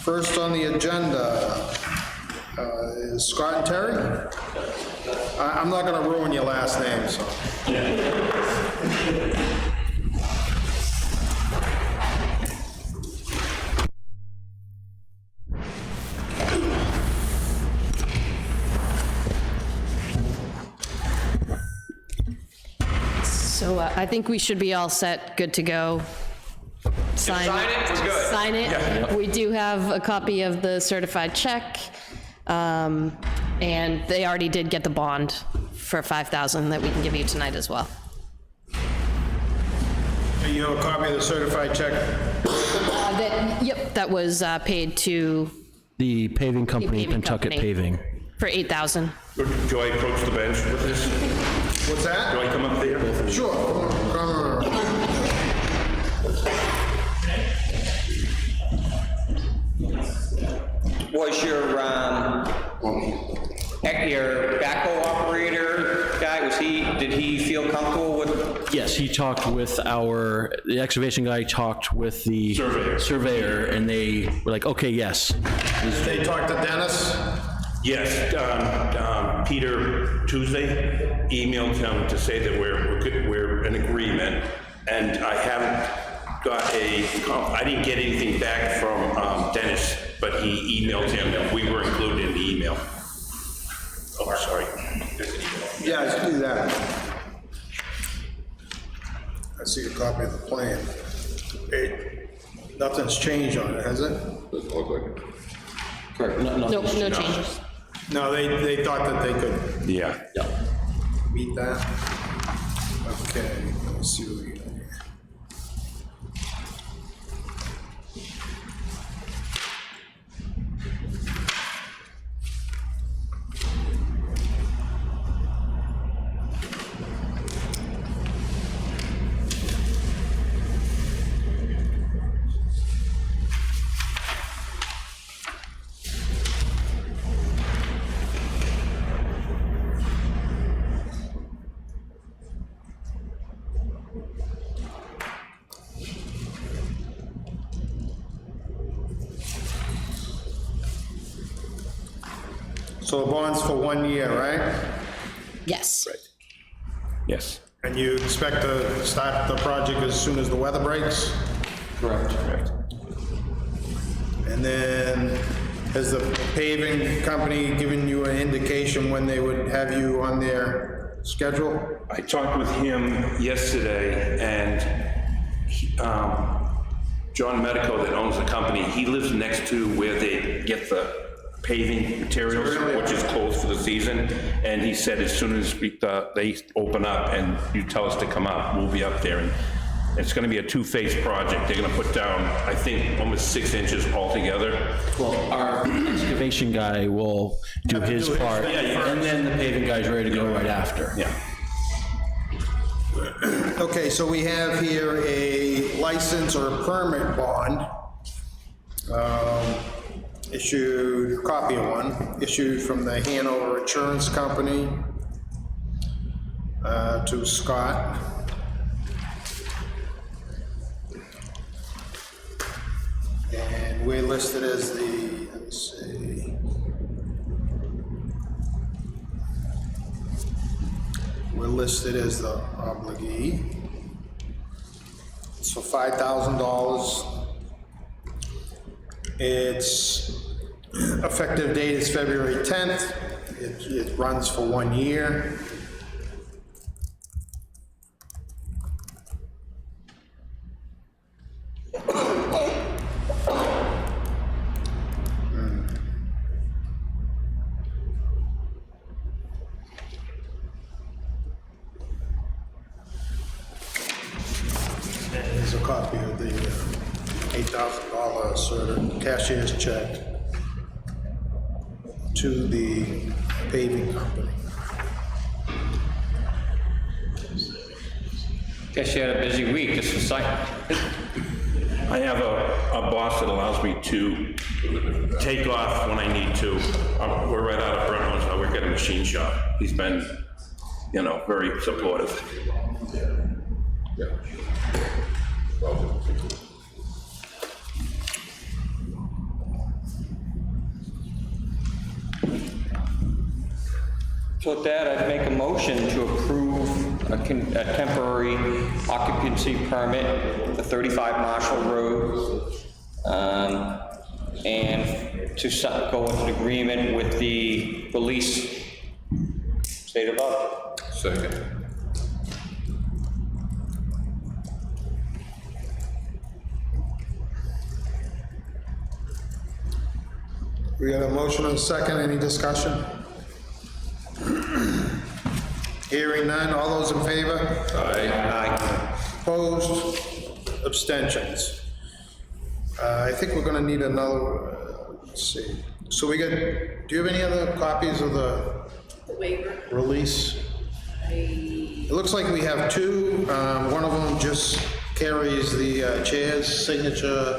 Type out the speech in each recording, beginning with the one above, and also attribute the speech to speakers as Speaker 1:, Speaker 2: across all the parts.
Speaker 1: First on the agenda is Scott and Terry. I'm not going to ruin your last name, so.
Speaker 2: So I think we should be all set, good to go.
Speaker 3: Sign it, we're good.
Speaker 2: Sign it.
Speaker 3: Yeah.
Speaker 2: We do have a copy of the certified check, and they already did get the bond for $5,000 that we can give you tonight as well.
Speaker 1: You have a copy of the certified check?
Speaker 2: Yep, that was paid to
Speaker 4: The paving company,
Speaker 2: paving
Speaker 4: Pentucket
Speaker 2: company.
Speaker 4: Paving.
Speaker 2: for $8,000.
Speaker 5: Do I approach the bench with this?
Speaker 1: What's that?
Speaker 5: Do I come up there?
Speaker 1: Sure.
Speaker 3: Was your backhoe operator guy, did he feel comfortable with?
Speaker 4: Yes, he talked with the excavation guy talked with the surveyor, and they were like, okay, yes.
Speaker 1: They talked to Dennis?
Speaker 5: Yes, Peter Tuesday emailed him to say that we're in agreement, and I haven't got I didn't get anything back from Dennis, but he emailed him, and we were included in the email. Oh, sorry.
Speaker 1: Yeah, let's do that. I see a copy of the plan. Nothing's changed on it, has it?
Speaker 5: Doesn't look like it.
Speaker 4: Correct.
Speaker 2: Nope, no changes.
Speaker 1: No, they thought that they could
Speaker 5: Yeah.
Speaker 1: meet that. Okay, let's see what we got here. So the bond's for 1 year, right?
Speaker 2: Yes.
Speaker 5: Yes.
Speaker 1: And you expect to start the project as soon as the weather breaks?
Speaker 4: Correct.
Speaker 1: And then, has the paving company given you an indication when they would have you on their schedule?
Speaker 5: I talked with him yesterday, and John Medico that owns the company, he lives next to where they get the paving materials, which is closed for the season, and he said as soon as they open up and you tell us to come up, we'll be up there, and it's gonna be a two-phase project. They're gonna put down, I think, almost 6 inches altogether.
Speaker 4: Well, our excavation guy will do his part, and then the paving guy's ready to go right after.
Speaker 5: Yeah.
Speaker 1: Okay, so we have here a license or a permit bond, issued, copy of one, issued from the Hanover Insurance Company to Scott. And we're listed as the, let's see. We're listed as the obligee. It's for $5,000. Its effective date is February 10th. It runs for 1 year. Here's a copy of the $8,000 cashier's check to the paving company.
Speaker 3: Guess you had a busy week, just for site.
Speaker 5: I have a boss that allows me to take off when I need to. We're right out of Brentwood, so I work at a machine shop. He's been, very supportive.
Speaker 3: So with that, I'd make a motion to approve a temporary occupancy permit for 35 Marshall Road, and to go into an agreement with the release stated above.
Speaker 5: Second.
Speaker 1: We got a motion and a second, any discussion? Hearing none, all those in favor?
Speaker 5: Aye.
Speaker 1: Opposed? Abstentions? I think we're gonna need another, let's see. So we got, do you have any other copies of the
Speaker 6: Waiver.
Speaker 1: release? It looks like we have two. One of them just carries the chair's signature.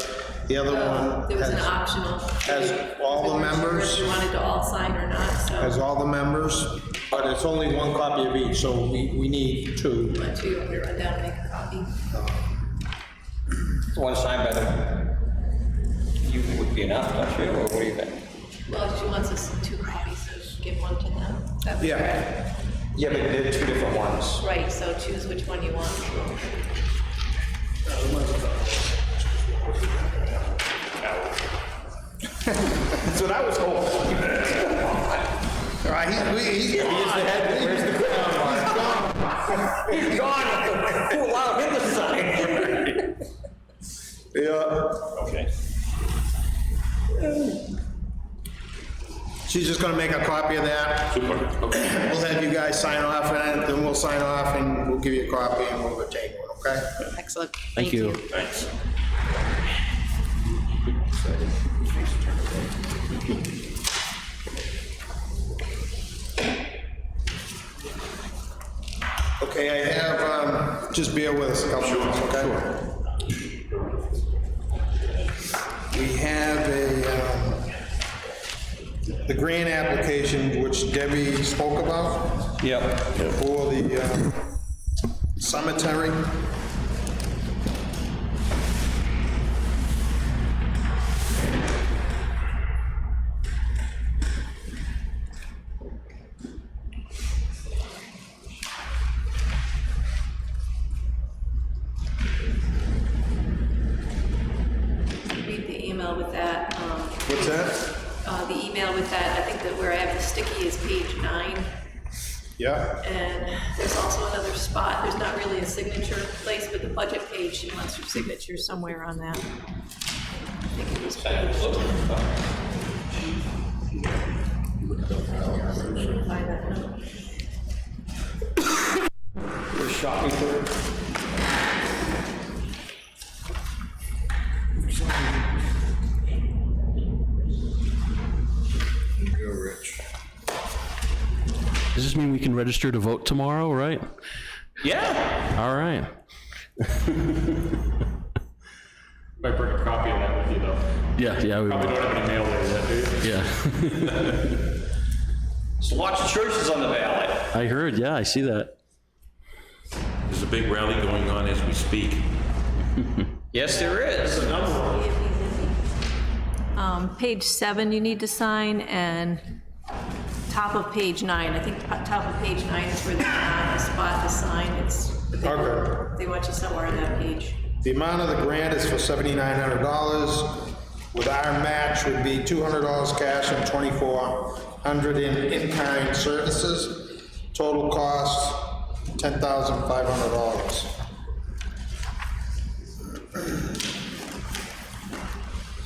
Speaker 1: The other one
Speaker 6: There was an
Speaker 1: has,
Speaker 6: optional.
Speaker 1: has all the members.
Speaker 6: If you wanted to all sign or not, so.
Speaker 1: Has all the members, but it's only one copy of each, so we need two.
Speaker 6: Want to, you want me to run down and make a copy?
Speaker 3: One signed by the, you would be enough, don't you, or what do you think?
Speaker 6: Well, she wants us 2 copies, so give one to them. That'd be
Speaker 1: Yeah.
Speaker 6: great.
Speaker 3: Yeah, but they're two different ones.
Speaker 6: Right, so choose which one you want.
Speaker 3: That's what I was hoping.
Speaker 1: All right, he's
Speaker 3: Where's the crown, Mark? He's gone. Who allowed him to sign?
Speaker 1: Yeah,
Speaker 3: Okay.
Speaker 1: she's just gonna make a copy of that.
Speaker 5: Super, okay.
Speaker 1: We'll have you guys sign off, and then we'll sign off, and we'll give you a copy, and we'll take one, okay?
Speaker 2: Excellent.
Speaker 4: Thank you.
Speaker 5: Thanks.
Speaker 1: Okay, I have, just bear with us a couple minutes, okay? We have the grant application which Debbie spoke about
Speaker 3: Yep.
Speaker 1: for the cemetery.
Speaker 6: Read the email with that.
Speaker 1: What's that?
Speaker 6: The email with that, I think that where I have the sticky is page 9.
Speaker 1: Yeah,
Speaker 6: And there's also another spot, there's not really a signature place, but the budget page, she wants your signature somewhere on that. I think it was page 10. Find that note.
Speaker 3: We're shopping for.
Speaker 1: you're rich.
Speaker 4: Does this mean we can register to vote tomorrow, right?
Speaker 3: Yeah.
Speaker 4: All right.
Speaker 7: Might bring a copy of that with you, though.
Speaker 4: Yeah, we
Speaker 7: Probably
Speaker 4: will.
Speaker 7: don't have any mail there yet, do you?
Speaker 4: Yeah.
Speaker 3: There's lots of choices on the ballot.
Speaker 4: I heard, yeah, I see that.
Speaker 5: There's a big rally going on as we speak.
Speaker 3: Yes, there is.
Speaker 6: Page 7 you need to sign, and top of page 9. I think top of page 9 is where they have a spot to sign.
Speaker 1: Okay.
Speaker 6: They want you somewhere on that page.
Speaker 1: The amount of the grant is for $7,900. With our match would be $200 cash and $2,400 in-kind services. Total cost, $10,500.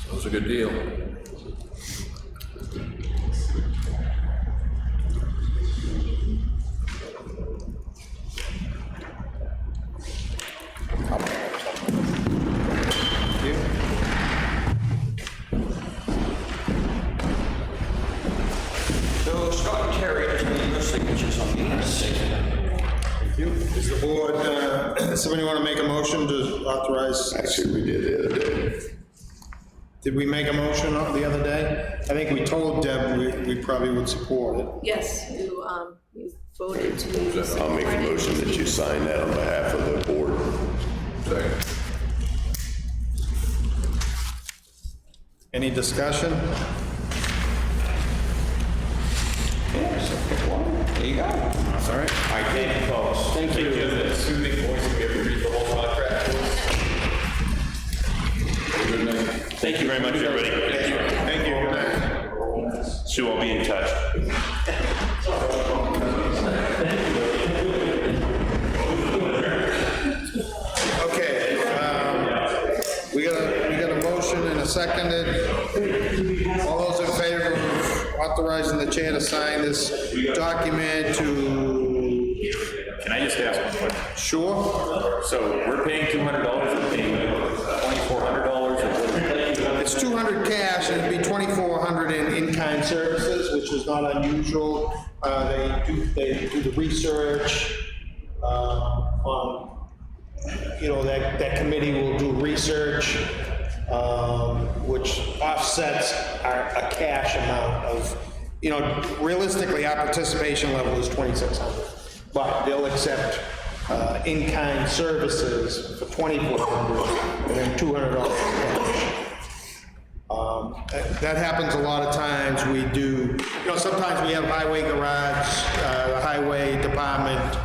Speaker 5: Sounds a good deal.
Speaker 3: So Scott and Terry, just need your signatures on these.
Speaker 1: Is the board, somebody want to make a motion to authorize?
Speaker 8: Actually, we did the other day.
Speaker 1: Did we make a motion the other day? I think we told Deb we probably would support it.
Speaker 6: Yes, you voted to.
Speaker 8: I'll make a motion that you sign that on behalf of the board.
Speaker 5: Second.
Speaker 1: Any discussion?
Speaker 3: Yeah, so pick one. There you go.
Speaker 4: All right.
Speaker 5: All right, thank you, folks.
Speaker 4: Thank you.
Speaker 7: That soothing voice to be able to read the whole contract to us.
Speaker 5: Thank you very much, everybody.
Speaker 1: Thank you. Good night.
Speaker 5: Sue, I'll be in touch.
Speaker 1: Okay, we got a motion and a seconded. All those in favor of authorizing the chair to sign this document to,
Speaker 7: Can I just ask one question?
Speaker 1: sure?
Speaker 7: So we're paying $200, we're paying $2,400, or what is it?
Speaker 1: It's 200 cash, and it'd be 2,400 in-kind services, which is not unusual. They do the research, on, you know, that committee will do research, which offsets a cash amount of, you know, realistically, our participation level is 2,600, but they'll accept in-kind services for 2,400 and then $200 cash. That happens a lot of times. We do, you know, sometimes we have highway garage, the highway department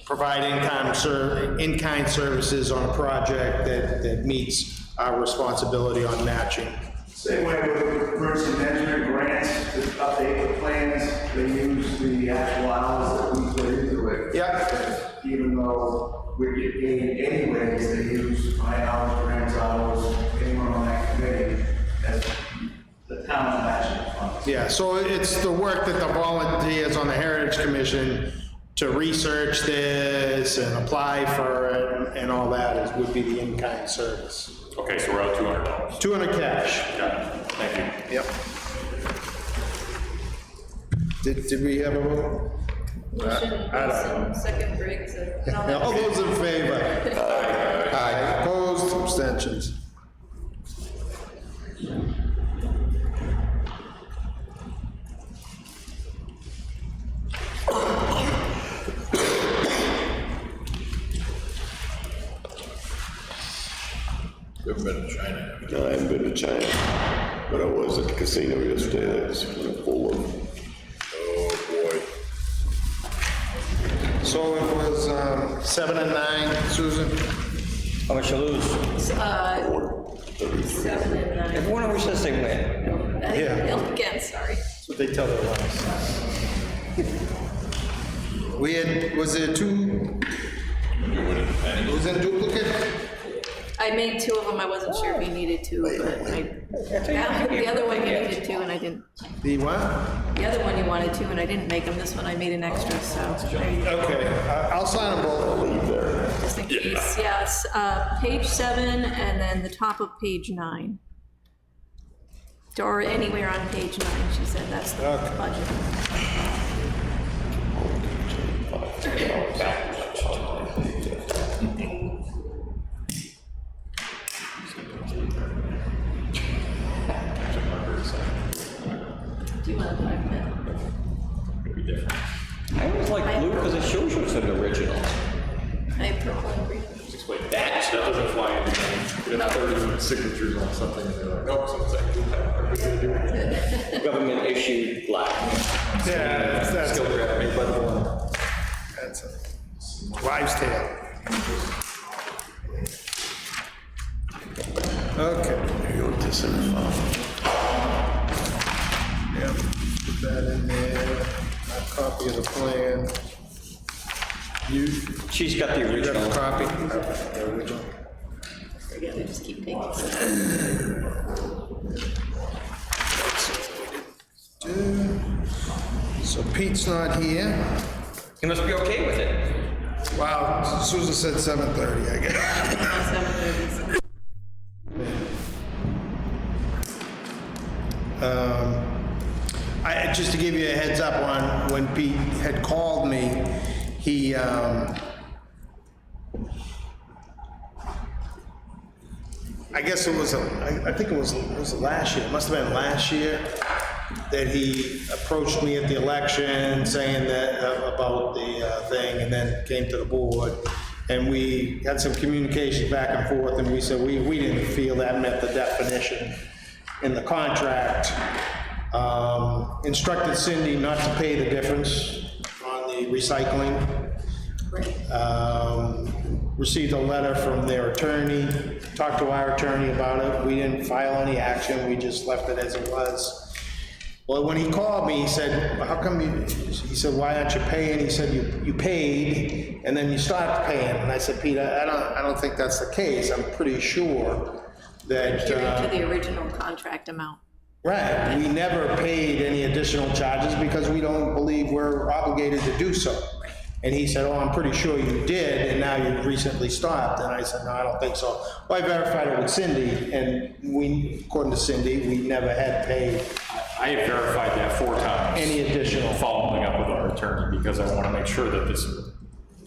Speaker 1: provide in-kind services on a project that meets our responsibility on matching.
Speaker 9: Same way with emergency management grants to update the plans, they use the actual hours that we put into it.
Speaker 1: Yeah.
Speaker 9: Even though we get paid anyways, they use my hours, grants hours, anyone on that committee as the town's matching funds.
Speaker 1: Yeah, so it's the work that the volunteers on the Heritage Commission to research this and apply for it and all that would be the in-kind service.
Speaker 7: Okay, so we're out $200.
Speaker 1: 200 cash.
Speaker 7: Got it. Thank you.
Speaker 1: Yep. Did we have a vote?
Speaker 6: Motion, Wilson, second Briggs.
Speaker 1: All those in favor? Aye. Opposed, abstentions.
Speaker 8: Ever been to China? No, I haven't been to China, but I was at the casino yesterday. That was full of. Oh, boy.
Speaker 1: So it was 7 and 9, Susan?
Speaker 3: How much you lose?
Speaker 6: 7 and 9.
Speaker 3: Everyone always says they win.
Speaker 1: Yeah.
Speaker 6: Again, sorry.
Speaker 1: That's what they tell their wives. We had, was there 2? Was it a duplicate?
Speaker 6: I made 2 of them, I wasn't sure if you needed 2, but the other one you needed 2 and I didn't.
Speaker 1: The what?
Speaker 6: The other one you wanted 2 and I didn't make them, this one I made an extra, so there you go.
Speaker 1: Okay, I'll sign them both.
Speaker 6: Just in case, yes. Page 7 and then the top of page 9. Or anywhere on page 9, she said that's the
Speaker 1: Okay.
Speaker 6: budget. Do you want a black pen?
Speaker 3: I always like blue because it shows you it's an original.
Speaker 6: I have purple and green.
Speaker 7: Explain that doesn't fly in. You have 30 signatures on something, and they're like, nope, so it's like, are we gonna do it?
Speaker 3: Government issued black.
Speaker 1: Yeah, that's
Speaker 7: Skill grab made by the one.
Speaker 1: That's a wives' tale. Okay.
Speaker 8: You want this in the file?
Speaker 1: Yeah, put that in there, a copy of the plan. You
Speaker 3: She's got the
Speaker 1: got
Speaker 3: original.
Speaker 1: a copy? The original.
Speaker 6: Forget, we just keep taking
Speaker 1: So Pete's not here.
Speaker 3: You must be okay with it.
Speaker 1: Wow, Susan said 7:30, I guess.
Speaker 6: 7:30.
Speaker 1: Just to give you a heads up on when Pete had called me, he, I guess it was, I think it was last year, it must have been last year, that he approached me at the election saying that, about the thing, and then came to the board. And we had some communication back and forth, and we said we didn't feel that met the definition in the contract. Instructed Cindy not to pay the difference the recycling. Received a letter from their attorney, talked to our attorney about it. We didn't file any action, we just left it as it was. Well, when he called me, he said, how come you, he said, why aren't you paying? He said, you paid, and then you stopped paying. And I said, Peter, I don't think that's the case. I'm pretty sure that.
Speaker 6: Adhering to the original contract amount.
Speaker 1: Right, we never paid any additional charges because we don't believe we're obligated to do so. And he said, oh, I'm pretty sure you did, and now you've recently stopped. And I said, no, I don't think so. Well, I verified it with Cindy, and we, according to Cindy, we never had paid
Speaker 7: I have verified that 4 times.
Speaker 1: any additional.
Speaker 7: Following up with our attorney, because I want to make sure that this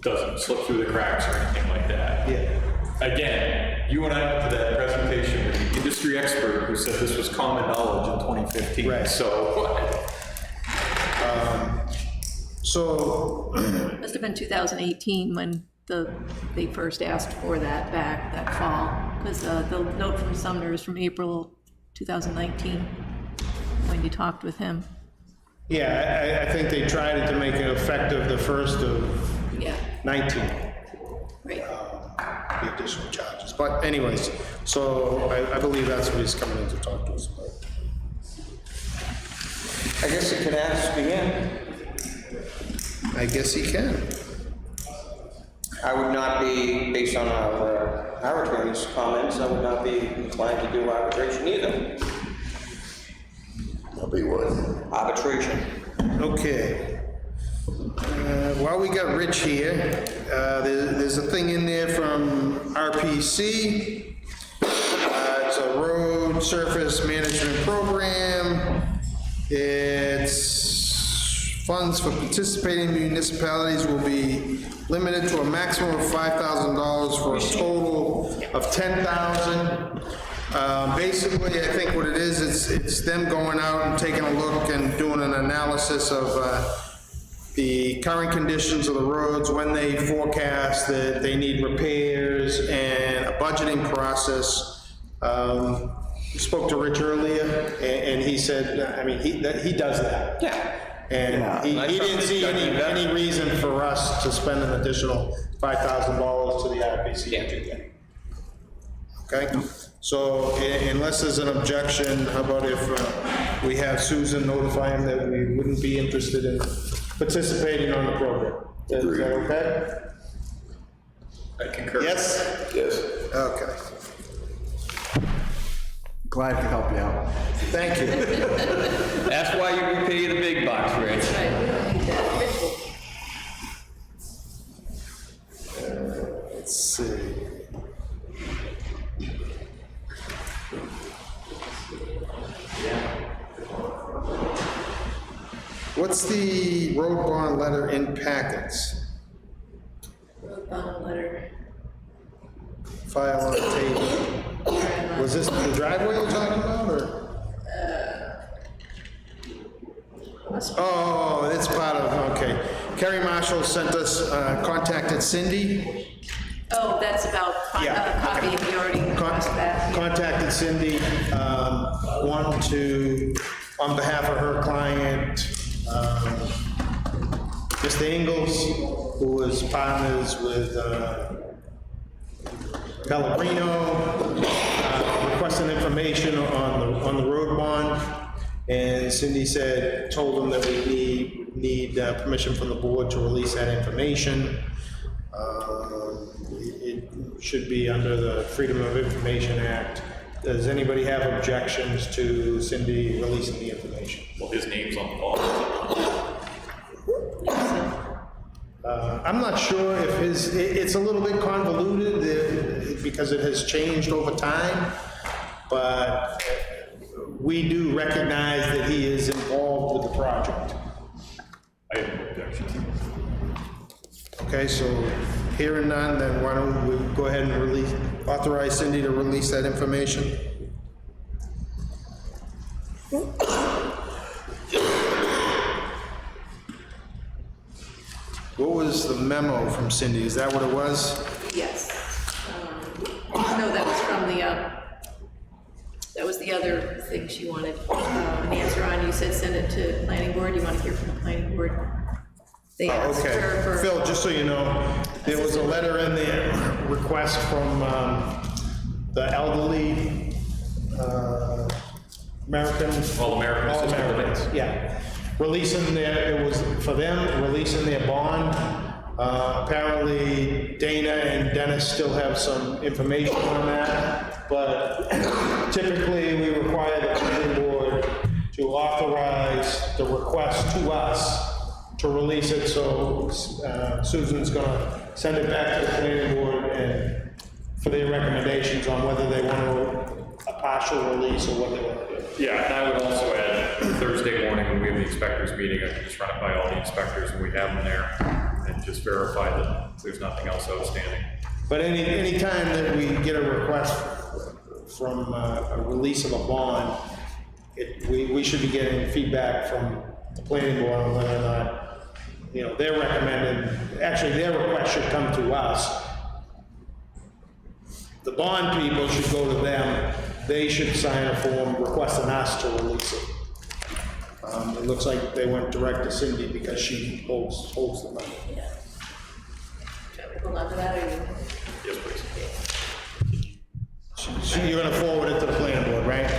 Speaker 7: doesn't slip through the cracks or anything like that.
Speaker 1: Yeah.
Speaker 7: Again, you and I went to that presentation with the industry expert who said this was common knowledge in 2015.
Speaker 1: Right.
Speaker 7: So.
Speaker 1: So,
Speaker 6: Must have been 2018 when they first asked for that back that fall, because the note from Sumner is from April 2019, when you talked with him.
Speaker 1: yeah, I think they tried to make it effective the 1st of
Speaker 6: Yeah,
Speaker 1: 19,
Speaker 6: right.
Speaker 1: the additional charges. But anyways, so I believe that's what he's coming in to talk to us about.
Speaker 3: I guess you could ask again.
Speaker 1: I guess he can.
Speaker 3: I would not be, based on our attorney's comments, I would not be inclined to do arbitration either.
Speaker 8: I'll be what?
Speaker 3: Arbitration.
Speaker 1: Okay. While we got Rich here, there's a thing in there from RPC. It's a road surface management program. It's funds for participating municipalities will be limited to a maximum of $5,000 for a total of $10,000. Basically, I think what it is, it's them going out and taking a look and doing an analysis of the current conditions of the roads, when they forecast that they need repairs, and a budgeting process. We spoke to Rich earlier, and he said, I mean, he does that.
Speaker 3: Yeah.
Speaker 1: And he didn't see any reason for us to spend an additional $5,000 to the RPC to do that. Okay, so unless there's an objection, how about if we have Susan notify him that we wouldn't be interested in participating on the program? Is that okay?
Speaker 7: I concur.
Speaker 1: Yes?
Speaker 8: Yes.
Speaker 1: Okay,
Speaker 10: Glad to help you out.
Speaker 1: thank you.
Speaker 3: That's why you pay the big bucks, Rich.
Speaker 6: Right, we don't need that.
Speaker 1: Let's see. What's the road bond letter in packets?
Speaker 6: Road bond letter.
Speaker 1: File on the table. Was this the driveway you're talking about, or? Oh, it's part of, okay. Kerry Marshall sent us, contacted Cindy.
Speaker 6: Oh, that's about
Speaker 1: Yeah,
Speaker 6: copy,
Speaker 1: okay.
Speaker 6: we already crossed that.
Speaker 1: Contacted Cindy, wanted to, on behalf of her client, Mr. Ingles, who was partners with Pellegrino, requesting information on the road bond, and Cindy told him that we need permission from the board to release that information. It should be under the Freedom of Information Act. Does anybody have objections to Cindy releasing the information?
Speaker 7: Well, his name's on the ball.
Speaker 1: I'm not sure if it's a little bit convoluted because it has changed over time, but we do recognize that he is involved with the project.
Speaker 7: I have no objection.
Speaker 1: Okay, so hearing none, then why don't we go ahead and authorize Cindy to release that information? What was the memo from Cindy? Is that what it was?
Speaker 6: Yes. No, that was from that was the other thing she wanted an answer on. You said send it to planning board. You want to hear from the planning board? They asked
Speaker 1: Okay,
Speaker 6: her for.
Speaker 1: Phil, just so you know, there was a letter in there, request from the elderly Americans.
Speaker 7: All American
Speaker 1: All
Speaker 7: Assisted Living.
Speaker 1: Americans, yeah. Releasing their, it was for them, releasing their bond. Apparently Dana and Dennis still have some information on that, but typically we require the planning board to authorize the request to us to release it, so Susan's gonna send it back to the planning board and for their recommendations on whether they want a partial release or what they want to do.
Speaker 7: Yeah, and I would also add, Thursday morning when we have the inspectors meeting, I can just run it by all the inspectors and we have them there and just verify that there's nothing else outstanding.
Speaker 1: But any time that we get a request from a release of a bond, we should be getting feedback from the planning board on whether or not, you know, they're recommending, actually their request should come to us. The bond people should go to them, they should sign a form requesting us to release it. It looks like they went direct to Cindy because she holds the money.
Speaker 6: Shall we hold on to that, or you?
Speaker 7: Yes, please.
Speaker 1: So you're gonna forward it to the planning board, right?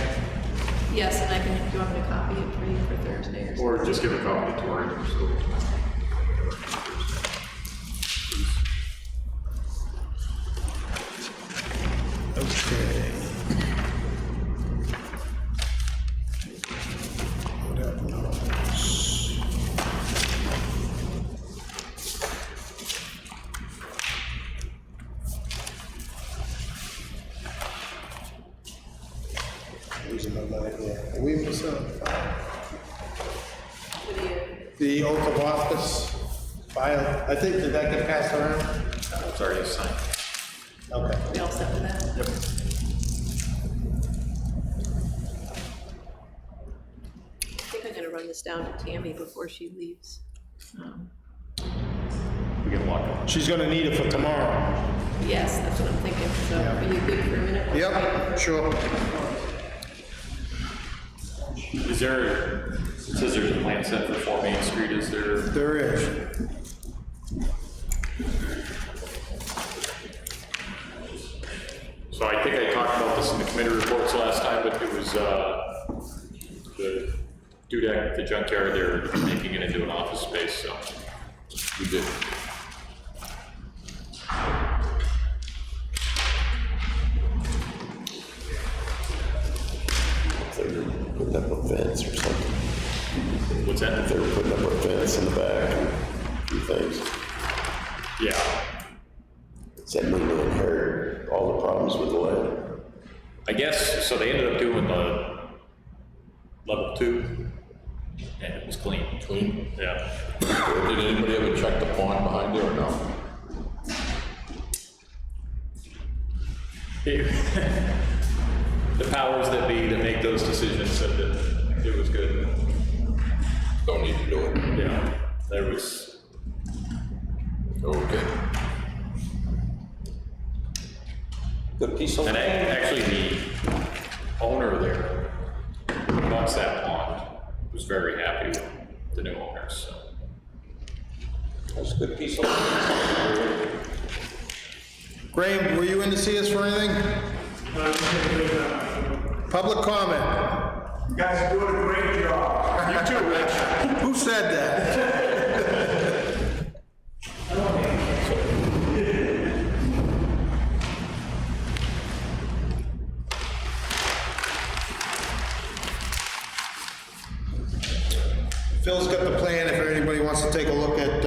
Speaker 6: Yes, and do you want me to copy it for you for Thursday or something?
Speaker 7: Or just give a copy to Tori.
Speaker 1: Okay. What else? Losing my mind here. Are we missing? The oath of office file, I think, did that get passed around?
Speaker 7: It's already signed.
Speaker 1: Okay.
Speaker 6: We all set with that?
Speaker 7: Yep.
Speaker 6: I think I'm gonna run this down to Tammy before she leaves.
Speaker 7: We get locked up.
Speaker 1: She's gonna need it for tomorrow.
Speaker 6: Yes, that's what I'm thinking, so are you good for a minute?
Speaker 1: Yep, sure.
Speaker 7: Is there, it says there's a plan set for 4 Main Street, is there?
Speaker 1: There is.
Speaker 7: So I think I talked about this in the committee reports last time, but it was, the dudek, the junkyard, they're making it into an office space, so. We did.
Speaker 8: They were putting up a fence or something.
Speaker 7: What's that?
Speaker 8: They were putting up a fence in the back and a few things.
Speaker 7: Yeah.
Speaker 8: Does that mean they inherit all the problems with the land?
Speaker 7: I guess, so they ended up doing the level 2, and it was clean.
Speaker 11: Clean?
Speaker 7: Yeah.
Speaker 11: Did anybody ever check the pond behind there or no?
Speaker 7: The powers that be that make those decisions said that it was good.
Speaker 11: Don't need to do it.
Speaker 7: Yeah, there was,
Speaker 11: Okay.
Speaker 3: Good piece of
Speaker 7: and actually the owner there, who owns that pond, was very happy with the new owners, so.
Speaker 3: That's a good piece of.
Speaker 1: Graham, were you in to see us for anything? Public comment?
Speaker 9: You guys are doing a great job.
Speaker 1: You too, Rich. Who said that? Phil's got the plan if anybody wants to take a look at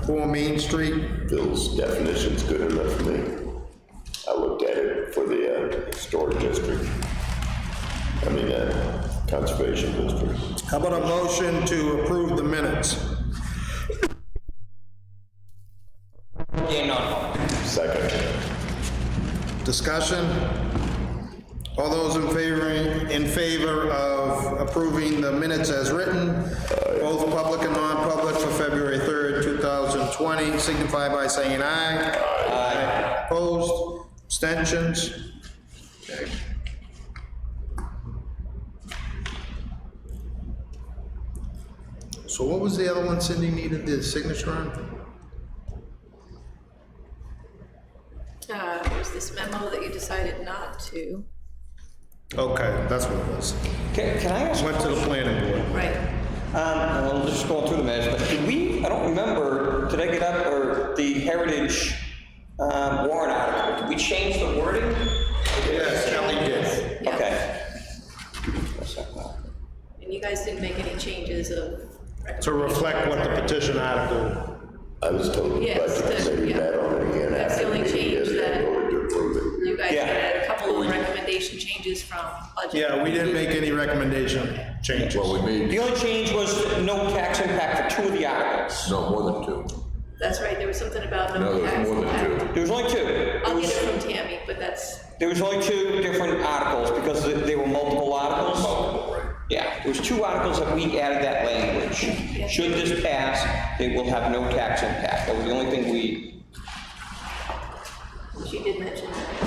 Speaker 1: 4 Main Street.
Speaker 8: Phil's definition's good enough for me. I looked at it for the historic district. I mean, conservation district.
Speaker 1: How about a motion to approve the minutes?
Speaker 3: Game on.
Speaker 8: Second.
Speaker 1: Discussion? All those in favor of approving the minutes as written, both public and non-public for February 3rd, 2020, signify by saying aye. Aye. Opposed? Abstentions? Okay. So what was the other one Cindy needed the signature on?
Speaker 6: There's this memo that you decided not to.
Speaker 1: Okay, that's what it was.
Speaker 3: Can I ask?
Speaker 1: Went to the planning board.
Speaker 6: Right.
Speaker 3: I'm just going through the minutes, but did we, I don't remember, did I get up, or the Heritage warrant article, did we change the wording?
Speaker 1: Yes, Kelly did.
Speaker 6: Yeah.
Speaker 3: Okay.
Speaker 6: And you guys didn't make any changes of.
Speaker 1: To reflect what the petition article,
Speaker 8: I was told the
Speaker 6: Yes,
Speaker 8: budget committee
Speaker 6: yeah.
Speaker 8: met on it again
Speaker 6: That's the
Speaker 8: after
Speaker 6: only
Speaker 8: the meeting,
Speaker 6: change
Speaker 8: and
Speaker 6: that-
Speaker 8: they voted to approve it.
Speaker 6: You guys
Speaker 3: Yeah.
Speaker 6: had a couple of recommendation changes from budget.
Speaker 1: yeah, we didn't make any recommendation changes.
Speaker 11: Well, we made,
Speaker 3: The only change was no tax impact for 2 of the articles.
Speaker 11: no, more than 2.
Speaker 6: That's right, there was something about
Speaker 11: No,
Speaker 6: no
Speaker 11: there's
Speaker 6: tax
Speaker 11: more than
Speaker 6: impact.
Speaker 11: 2.
Speaker 3: There was only 2.
Speaker 6: I'll get it from Tammy, but that's,
Speaker 3: There was only 2 different articles because they were multiple articles.
Speaker 11: Multiple, right.
Speaker 3: Yeah, there was 2 articles that we added that language. Should this pass, they will have no tax impact. That was the only thing we,
Speaker 6: she did mention that, so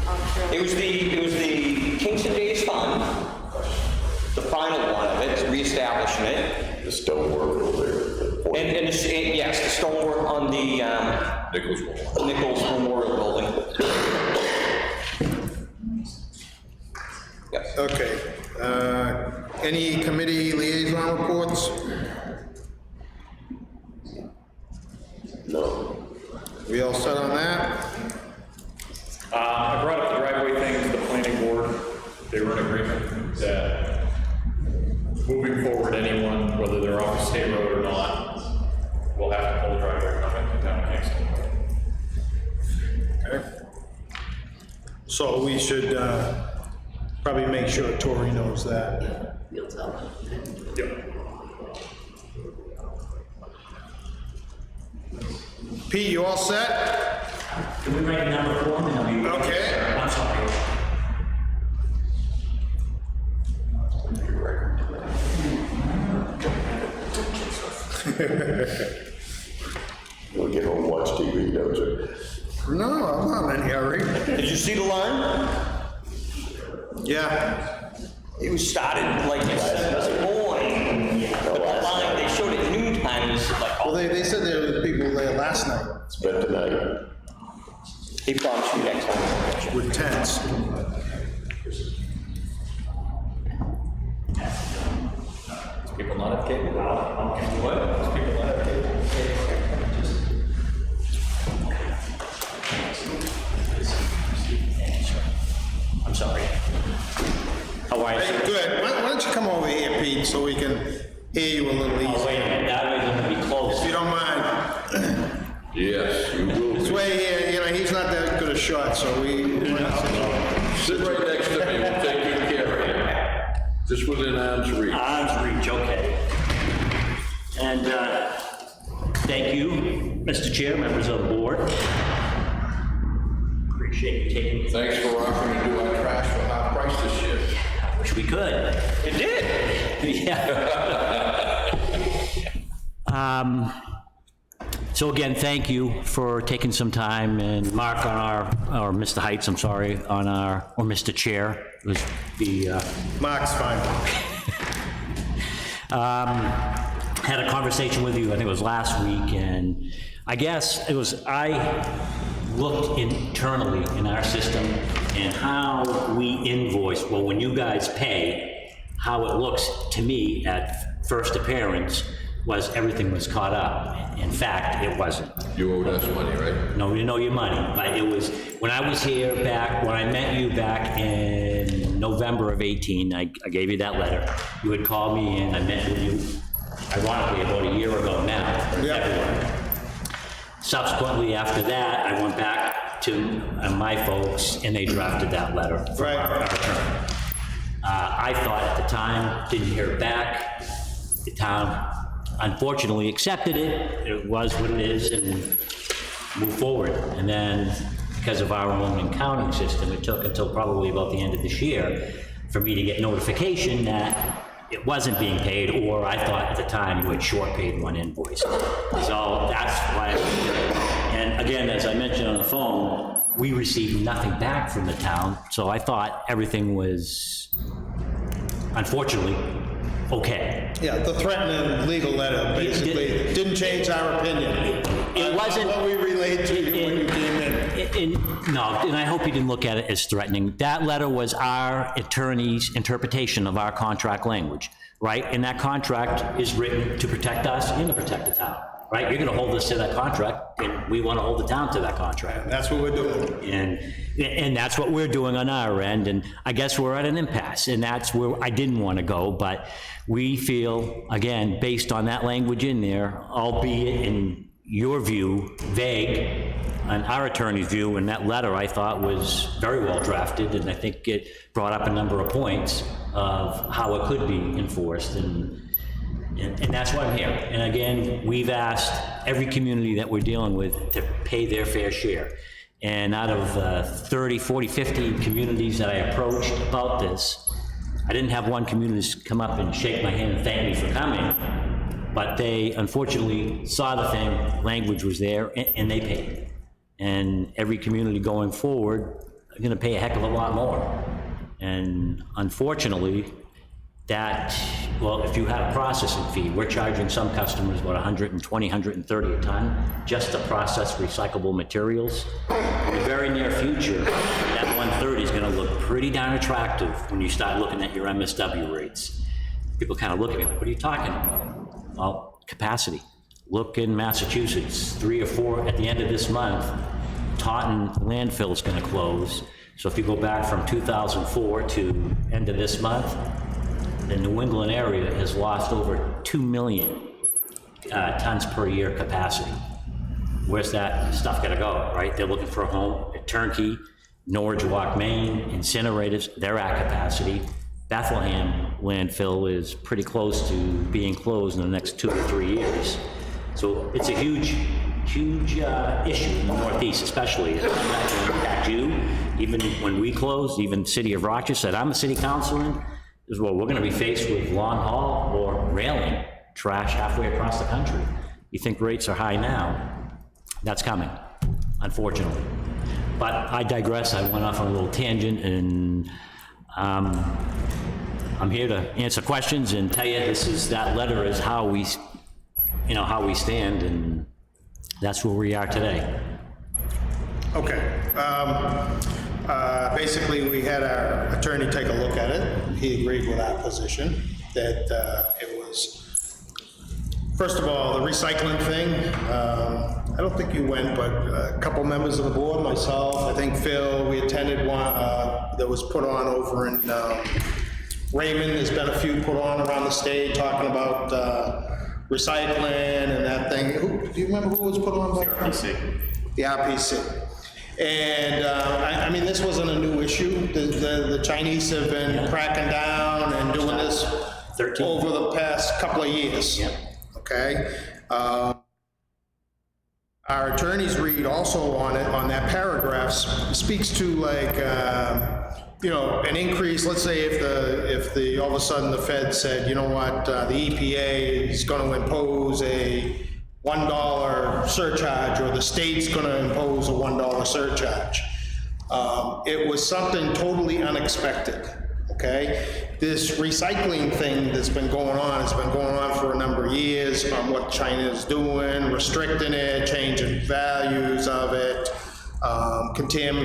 Speaker 6: I'm sure.
Speaker 3: it was the Kingston Days Fund, the final one of it, reestablishing it.
Speaker 8: The stonework over there.
Speaker 3: And yes, the stonework on the
Speaker 11: Nichols one.
Speaker 3: Nichols Memorial Building. Yes.
Speaker 1: Okay, any committee liaison reports?
Speaker 8: No.
Speaker 1: We all set on that?
Speaker 7: I brought up the driveway thing to the planning board. They were in agreement that moving forward, anyone, whether they're off a state road or not, will have to pull the driveway permit down Kingston.
Speaker 1: Okay. So we should, probably make sure Tori knows that.
Speaker 6: Fields up.
Speaker 7: Yep.
Speaker 1: Pete, you all set?
Speaker 12: Can we write number 4 and then we...
Speaker 1: Okay.
Speaker 12: I'm sorry.
Speaker 8: We'll get home and watch TV, don't you?
Speaker 1: No, I'm not in a hurry.
Speaker 3: Did you see the line?
Speaker 1: Yeah,
Speaker 3: It was started like this morning. The line, they showed it noontime, it was like,
Speaker 1: well, they said there were people there last night
Speaker 8: Spent the night.
Speaker 3: they promised you next time.
Speaker 1: with tents.
Speaker 7: People not have cable? What? People not have cable?
Speaker 12: I'm sorry. How are you?
Speaker 1: Hey, good. Why don't you come over here, Pete, so we can hear you a little
Speaker 12: Oh, wait a
Speaker 1: easier?
Speaker 12: minute, that way we're gonna be close.
Speaker 1: If you don't mind.
Speaker 11: Yes, you will
Speaker 1: This
Speaker 11: be.
Speaker 1: way, you know, he's not that good a shot, so we.
Speaker 11: Sit right next to me, we'll take good care of you. Just within arm's reach.
Speaker 12: Arms reach, okay. And, thank you, Mr. Chair, members of the board. Appreciate you taking,
Speaker 11: Thanks for offering to do our trash for half price this year.
Speaker 12: wish we could.
Speaker 3: It did.
Speaker 12: Yeah. So again, thank you for taking some time, and Mark on or Mr. Heights, I'm sorry, on or Mr. Chair, was the,
Speaker 1: Mark's fine.
Speaker 12: had a conversation with you, I think it was last week, and I guess it was, I looked internally in our system and how we invoice, well, when you guys pay, how it looks to me at first appearance was everything was caught up. In fact, it wasn't.
Speaker 11: You owed us money, right?
Speaker 12: No, you know your money, but it was, when I was here back, when I met you back in November of 18, I gave you that letter. You had called me and I met with you, ironically, about a year ago now, in
Speaker 1: Yeah.
Speaker 12: February. Subsequently, after that, I went back to my folks and they drafted that letter for
Speaker 1: Right.
Speaker 12: our attorney. I thought at the time, didn't hear back. The town unfortunately accepted it. It was what it is and moved forward. And then because of our own accounting system, it took until probably about the end of this year for me to get notification that it wasn't being paid, or I thought at the time you had short paid one invoice. So that's why, and again, as I mentioned on the phone, we received nothing back from the town, so I thought everything was, unfortunately, okay.
Speaker 1: Yeah, the threatening legal letter basically didn't change our opinion.
Speaker 12: It wasn't.
Speaker 1: What we relayed to you when you came in.
Speaker 12: No, and I hope you didn't look at it as threatening. That letter was our attorney's interpretation of our contract language, right? And that contract is written to protect us and to protect the town, right? You're gonna hold us to that contract, and we wanna hold the town to that contract.
Speaker 1: That's what we're doing.
Speaker 12: And that's what we're doing on our end, and I guess we're at an impasse, and that's where I didn't want to go, but we feel, again, based on that language in there, albeit in your view, vague, and our attorney's view, and that letter I thought was very well drafted, and I think it brought up a number of points of how it could be enforced, and that's why I'm here. And again, we've asked every community that we're dealing with to pay their fair share. And out of 30, 40, 50 communities that I approached about this, I didn't have one community come up and shake my hand and thank me for coming, but they unfortunately saw the thing, language was there, and they paid. And every community going forward are gonna pay a heck of a lot more. And unfortunately, that, well, if you had a processing fee, we're charging some customers about 120, 130 a ton just to process recyclable materials. In the very near future, that 130 is gonna look pretty darn attractive when you start looking at your MSW rates. People kind of look at me, what are you talking about? Well, capacity. Look in Massachusetts, 3 or 4 at the end of this month, Taunton landfill is gonna close. So if you go back from 2004 to end of this month, the New England area has lost over 2 million tons per year capacity. Where's that stuff gonna go, right? They're looking for a home at Turnkey, Norwich Walk, Maine, incinerators, they're at capacity. Bethlehem landfill is pretty close to being closed in the next 2 to 3 years. So it's a huge issue in the Northeast, especially. It's going to impact you. Even when we closed, even the city of Rochester said, I'm a city councilman, is, well, we're going to be faced with long haul or railing trash halfway across the country. You think rates are high now? That's coming, unfortunately. But I digress. I went off on a little tangent, and I'm here to answer questions and tell you that letter is how we stand, and that's where we are today.
Speaker 1: Okay. Basically, we had our attorney take a look at it. He agreed with our position that it was, first of all, the recycling thing. I don't think you went, but a couple members of the board, myself, I think Phil, we attended one that was put on over in Raymond. There's been a few put on around the state talking about recycling and that thing. Do you remember who was put on? The RPC. The RPC. And I mean, this wasn't a new issue. The Chinese have been cracking down and doing this over the past couple of years. Yeah. Okay. Our attorney's read also on it, on that paragraph, speaks to like, you know, an increase. Let's say if the all of a sudden the Fed said, you know what, the EPA is going to impose a $1 surcharge, or the state's going to impose a $1 surcharge. It was something totally unexpected. Okay, this recycling thing that's been going on has been going on for a number of years on what China is doing, restricting it, changing values of it,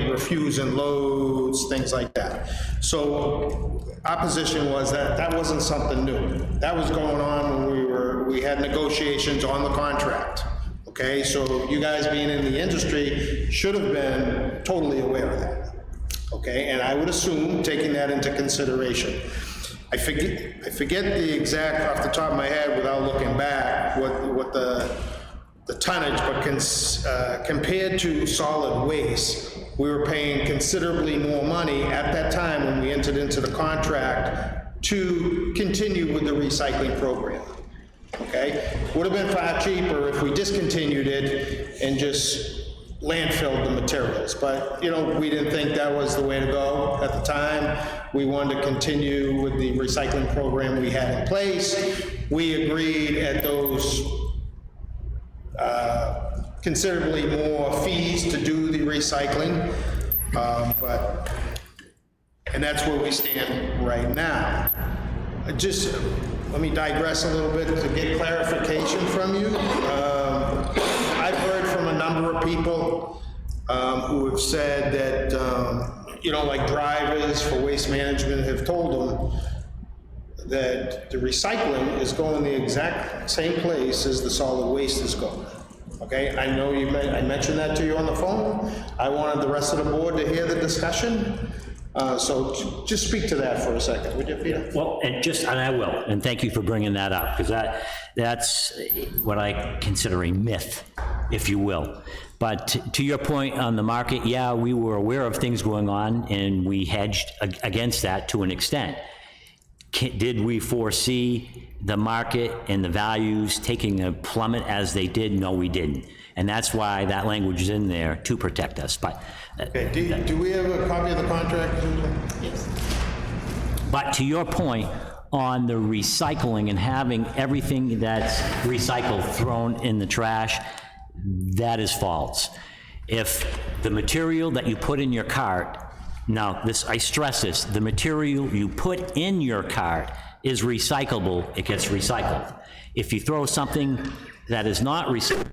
Speaker 1: refusing loads, things like that. So our position was that that wasn't something new. That was going on when we had negotiations on the contract. Okay, so you guys being in the industry should have been totally aware of that. Okay, and I would assume, taking that into consideration, I forget the exact off the top of my head without looking back what the tonnage, but compared to solid waste, we were paying considerably more money at that time when we entered into the contract to continue with the recycling program. Okay, would have been far cheaper if we discontinued it and just landfilled the materials, but you know, we didn't think that was the way to go at the time. We wanted to continue with the recycling program we had in place. We agreed at those considerably more fees to do the recycling, and that's where we stand right now. Just let me digress a little bit to get clarification from you. I've heard from a number of people who have said that, you know, like drivers for Waste Management have told them that the recycling is going the exact same place as the solid waste is going. Okay, I know I mentioned that to you on the phone. I wanted the rest of the board to hear the discussion. So just speak to that for a second, would you, Peter?
Speaker 12: Well, and I will, and thank you for bringing that up, because that's what I consider a myth, if you will. But to your point on the market, yeah, we were aware of things going on, and we hedged against that to an extent. Did we foresee the market and the values taking a plummet as they did? No, we didn't. And that's why that language is in there to protect us. But
Speaker 1: okay, do we have a copy of the contract?
Speaker 6: Yes.
Speaker 12: But to your point on the recycling and having everything that's recycled thrown in the trash, that is false. If the material that you put in your cart, now this, I stress this, the material you put in your cart is recyclable, it gets recycled. If you throw something that is not recyclable,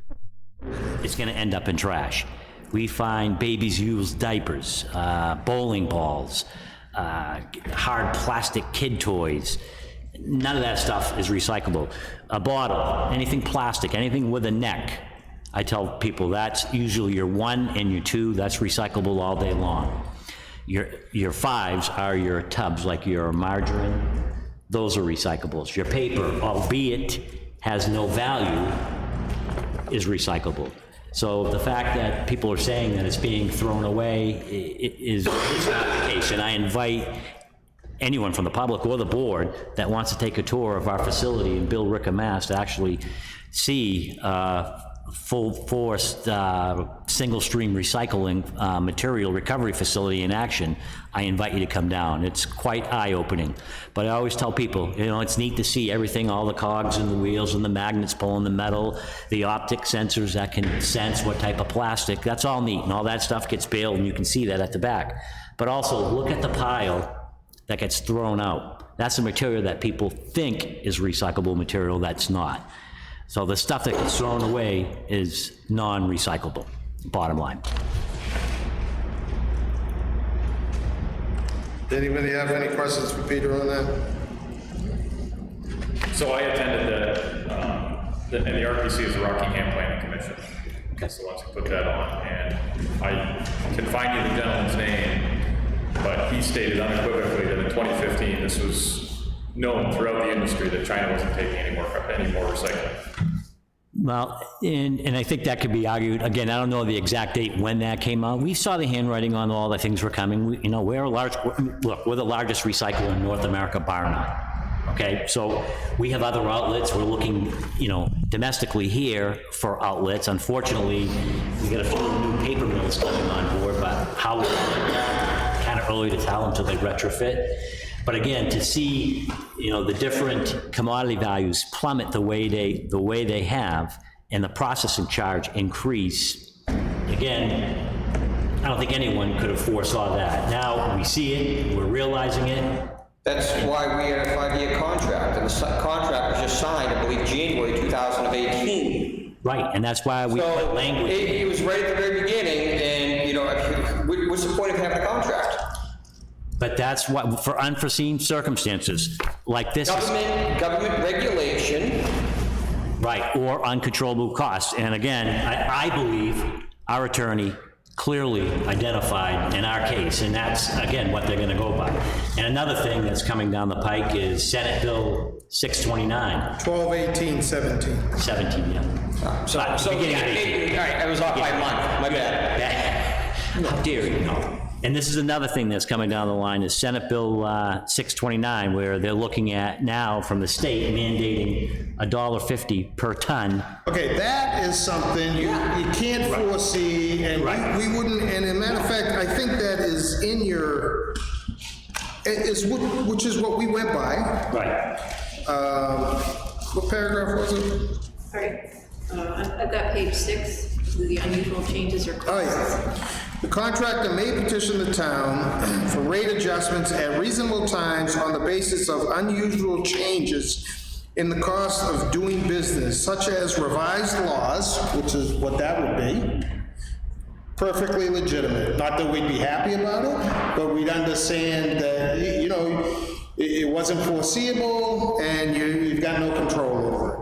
Speaker 12: it's gonna end up in trash. We find babies' used diapers, bowling balls, hard plastic kid toys. None of that stuff is recyclable. A bottle, anything plastic, anything with a neck, I tell people that's usually your 1 and your 2, that's recyclable all day long. Your 5s are your tubs, like your margarine, those are recyclables. Your paper, albeit has no value, is recyclable. So the fact that people are saying that it's being thrown away is not the case. And I invite anyone from the public or the board that wants to take a tour of our facility in Bill Ricca, Mass. to actually see full-force single-stream recycling material recovery facility in action. I invite you to come down. It's quite eye-opening. But I always tell people, you know, it's neat to see everything, all the cogs and the wheels and the magnets pulling the metal, the optic sensors that can sense what type of plastic. That's all neat, and all that stuff gets baled, and you can see that at the back. But also, look at the pile that gets thrown out. That's the material that people think is recyclable material that's not. So the stuff that gets thrown away is non-recyclable, bottom line.
Speaker 1: Anybody have any questions for Peter on that?
Speaker 7: So I attended and the RPC is the Rockingham Planning Commission. That's the ones who put that on, and I can find you the gentleman's name, but he stated unequivocally that in 2015, this was known throughout the industry that China wasn't taking any more recycling.
Speaker 12: Well, and I think that could be argued. Again, I don't know the exact date when that came out. We saw the handwriting on all the things were coming. You know, we're the largest recycler in North America, bar none. Okay, so we have other outlets. We're looking, you know, domestically here for outlets. Unfortunately, we got a few new paper mills coming on board, but how kind of early to tell until they retrofit. But again, to see, you know, the different commodity values plummet the way they have, and the processing charge increase, again, I don't think anyone could have foresaw that. Now we see it, we're realizing it.
Speaker 3: That's why we had a 5-year contract, and the contract was just signed, I believe, January 2018.
Speaker 12: Right, and that's why we put language.
Speaker 3: It was right at the very beginning, and, you know, what's the point of having a contract?
Speaker 12: But that's what, for unforeseen circumstances, like this.
Speaker 3: Government regulation.
Speaker 12: Right, or uncontrollable costs. And again, I believe our attorney clearly identified in our case, and that's, again, what they're gonna go by. And another thing that's coming down the pike is Senate Bill 629.
Speaker 1: 12/18/17.
Speaker 12: 17, yeah.
Speaker 3: So
Speaker 12: beginning of 18.
Speaker 3: all right, I was off by a month, my bad.
Speaker 12: How dare you, no. And this is another thing that's coming down the line is Senate Bill 629, where they're looking at now from the state mandating $1.50 per ton.
Speaker 1: Okay, that is something you can't foresee, and we wouldn't, and as a matter of fact, I think that is in your, which is what we went by.
Speaker 12: Right.
Speaker 1: What paragraph was it?
Speaker 6: All right, I've got page 6, the unusual changes or costs.
Speaker 1: Oh, yeah. The contractor may petition the town for rate adjustments at reasonable times on the basis of unusual changes in the cost of doing business, such as revised laws, which is what that would be, perfectly legitimate. Not that we'd be happy about it, but we'd understand that, you know, it wasn't foreseeable and you've got no control over it.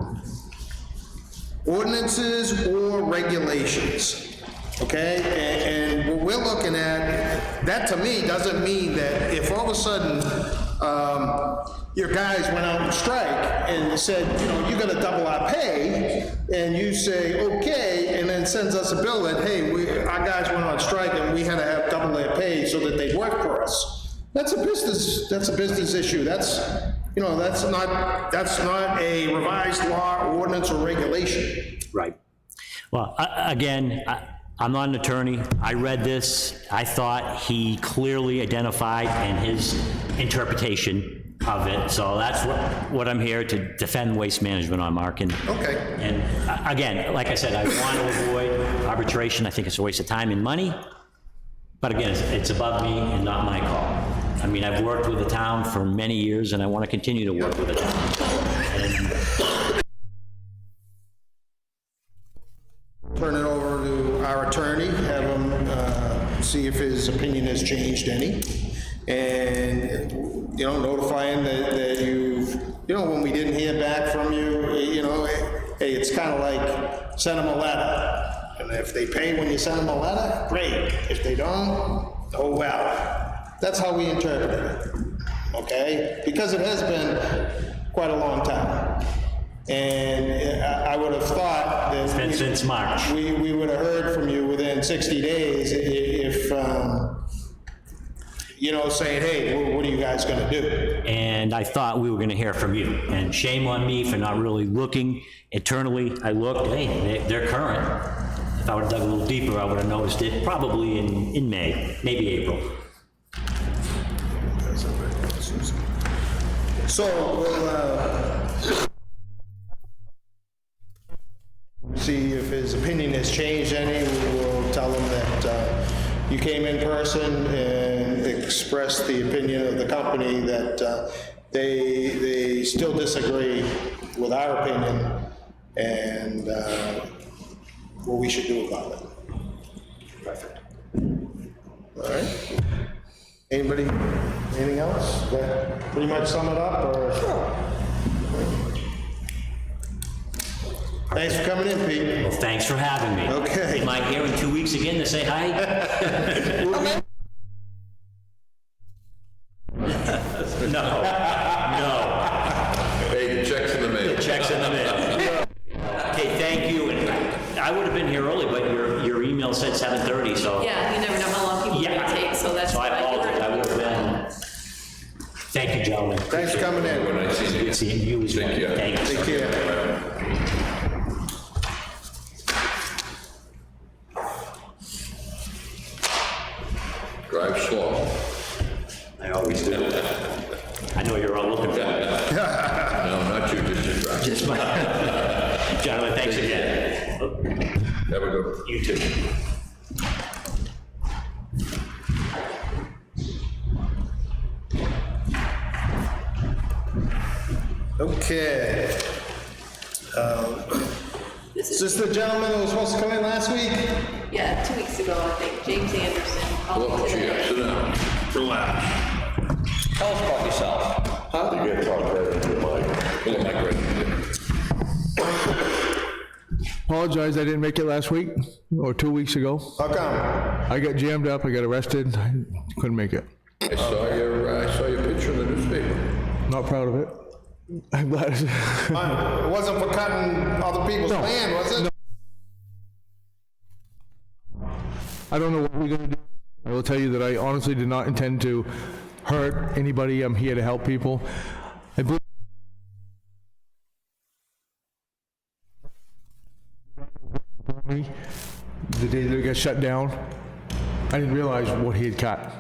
Speaker 1: Ordinances or regulations, okay? And what we're looking at, that to me doesn't mean that if all of a sudden your guys went out on strike and said, you know, you're gonna double our pay, and you say, okay, and then sends us a bill that, hey, our guys went on strike and we had to have double their pay so that they'd work for us. That's a business issue. That's, you know, that's not a revised law, ordinance, or regulation.
Speaker 12: Right. Well, again, I'm not an attorney. I read this. I thought he clearly identified in his interpretation of it. So that's what I'm here to defend waste management on, Mark. And,
Speaker 1: Okay.
Speaker 12: And again, like I said, I want to avoid arbitration. I think it's a waste of time and money. But again, it's above me and not my call. I mean, I've worked with the town for many years and I want to continue to work with the town. And
Speaker 1: Turn it over to our attorney, have him see if his opinion has changed any, and, you know, notify him that you've, you know, when we didn't hear back from you, you know, hey, it's kind of like, send them a letter. And if they pay when you send them a letter, great. If they don't, oh well. That's how we interpret it, okay? Because it has been quite a long time. And I would have thought that...
Speaker 12: it's been since March.
Speaker 1: We would have heard from you within 60 days if, you know, saying, hey, what are you guys gonna do?
Speaker 12: And I thought we were going to hear from you. And shame on me for not really looking internally. I looked, hey, they're current. If I would have dug a little deeper, I would have noticed it probably in May, maybe April.
Speaker 1: So we'll see if his opinion has changed any. We will tell him that you came in person and expressed the opinion of the company that they still disagree with our opinion and what we should do about it. Perfect. All right. Anybody, anything else? That pretty much sum it up, or? Sure. Thanks for coming in, Pete.
Speaker 12: Well, thanks for having me.
Speaker 1: Okay.
Speaker 12: Am I here in 2 weeks again to say hi? No.
Speaker 11: Hey, the check's in the mail.
Speaker 12: The check's in the mail. Okay, thank you. And I would have been here early, but your email said 7:30, so.
Speaker 6: Yeah, you never know how long people
Speaker 12: Yeah.
Speaker 6: may take, so that's
Speaker 12: So
Speaker 6: why
Speaker 12: I apologize. I would have been. Thank you, gentlemen.
Speaker 1: Thanks for coming in.
Speaker 11: When I see you.
Speaker 12: Good seeing you as well.
Speaker 11: Take care.
Speaker 12: Thank you.
Speaker 1: Take care.
Speaker 11: Drive slow.
Speaker 12: I always do. I know you're all looking for it.
Speaker 11: No, not you, just your drive.
Speaker 12: Just my, gentlemen, thanks again.
Speaker 11: Have a good one.
Speaker 12: You too.
Speaker 1: Okay. Is this the gentleman that was supposed to come in last week?
Speaker 6: Yeah, 2 weeks ago, I think, James Anderson called
Speaker 11: Well,
Speaker 6: me
Speaker 11: gee,
Speaker 6: today.
Speaker 11: sit down. Relax.
Speaker 3: Tell us about yourself.
Speaker 8: You gotta talk right into the mic.
Speaker 11: Pull the mic right in.
Speaker 10: Apologize, I didn't make it last week or 2 weeks ago.
Speaker 1: How come?
Speaker 10: I got jammed up, I got arrested, I couldn't make it.
Speaker 11: I saw your picture in the newspaper.
Speaker 10: Not proud of it. I'm glad.
Speaker 1: It wasn't for cutting other people's
Speaker 10: No.
Speaker 1: land, was it?
Speaker 10: I don't know what we're gonna do. I will tell you that I honestly did not intend to hurt anybody. I'm here to help people. I believe the day that it got shut down, I didn't realize what he had cut.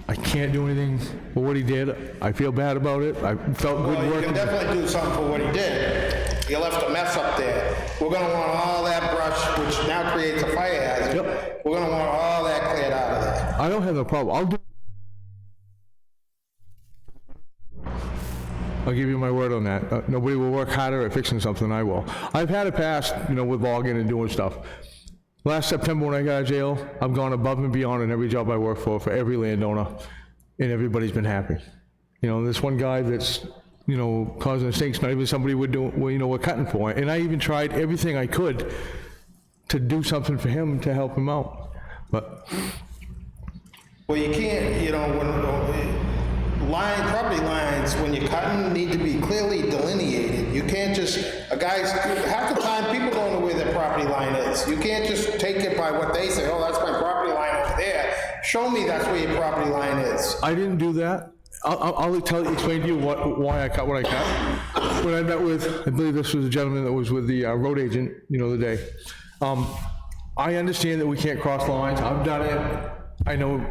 Speaker 10: I can't do anything for what he did. I feel bad about it. I felt good
Speaker 1: Well, you
Speaker 10: working.
Speaker 1: can definitely do something for what he did. You left a mess up there. We're gonna want all that brush, which now creates a fire hazard.
Speaker 10: Yep.
Speaker 1: We're gonna want all that cleared out of there.
Speaker 10: I don't have no problem. I'll do. I'll give you my word on that. Nobody will work harder at fixing something than I will. I've had it past, with logging and doing stuff. Last September when I got out of jail, I've gone above and beyond in every job I work for every landowner, and everybody's been happy. This one guy that's, causing mistakes, not even somebody we're cutting for. And I even tried everything I could to do something for him to help him out. But
Speaker 1: Well, you can't, property lines, when you're cutting, need to be clearly delineated. You can't just, half the time, people don't know where their property line is. You can't just take it by what they say, oh, that's my property line over there. Show me that's where your property line is.
Speaker 10: I didn't do that. I'll explain to you why I cut what I cut. When I met with, I believe this was a gentleman that was with the road agent, the other day. I understand that we can't cross lines. I've done it. I know.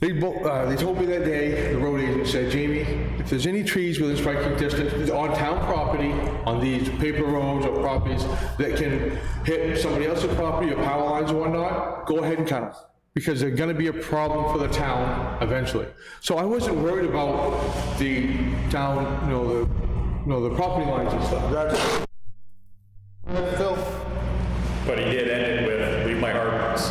Speaker 10: They told me that day, the road agent said, Jamie, if there's any trees within striking distance on town property, on these paper roads or properties that can hit somebody else's property or power lines or whatnot, go ahead and cut them. Because they're gonna be a problem for the town eventually. So I wasn't worried about the town, the property lines and stuff.
Speaker 1: Phil?
Speaker 7: But he did end it with, leave my hardwoods.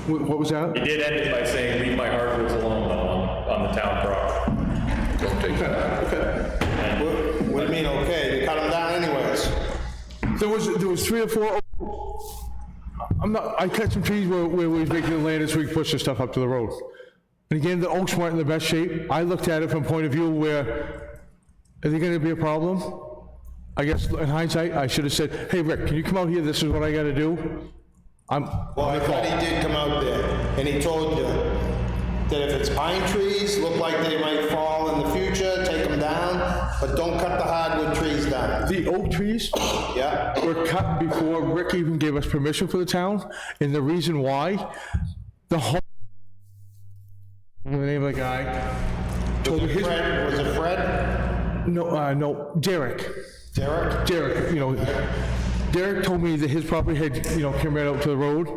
Speaker 10: What was that?
Speaker 7: He did end it by saying, leave my hardwoods alone though, on the town property.
Speaker 11: Don't take that.
Speaker 10: Okay.
Speaker 1: What do you mean, okay? You cut them down anyways.
Speaker 10: There was 3 or 4. I cut some trees where we was making the land so we could push the stuff up to the road. And again, the oaks weren't in the best shape. I looked at it from a point of view where, are they gonna be a problem? I guess in hindsight, I should have said, hey, Rick, can you come out here? This is what I gotta do.
Speaker 1: Well, I thought he did come out there, and he told you that if it's pine trees, look like they might fall in the future, take them down, but don't cut the hardwood trees down.
Speaker 10: The oak trees
Speaker 1: Yeah?
Speaker 10: were cut before Rick even gave us permission for the town, and the reason why, the name of the guy, told me his...
Speaker 1: Was it Fred?
Speaker 10: No, Derek.
Speaker 1: Derek?
Speaker 10: Derek, Derek told me that his property had, came right out to the road